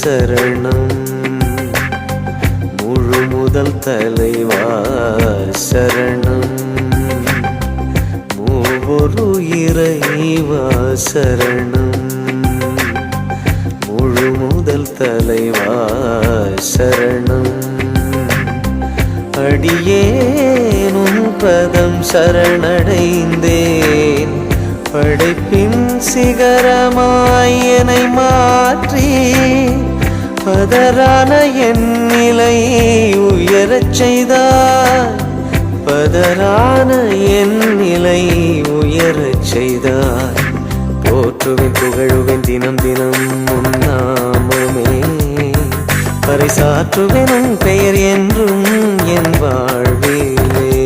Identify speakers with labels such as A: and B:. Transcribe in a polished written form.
A: சரணம் முழு முதல் தலைவா சரணம் மூவொரு இறைவா சரணம் முழு முதல் தலைவா சரணம் அடியேனும் பதம் சரணடைந்தேன் படைப்பின் சிகரமாய் என்னை மாற்றி பதறான என் நிலை உயரச் செய்தார் பதறான என் நிலை உயரச் செய்தார் போற்றுவேன் புகழுவேன் தினம் தினம் உன் நாமமே பறைசாற்றுவேன் உன் பெயர் என்றும் என் வாழ்விலே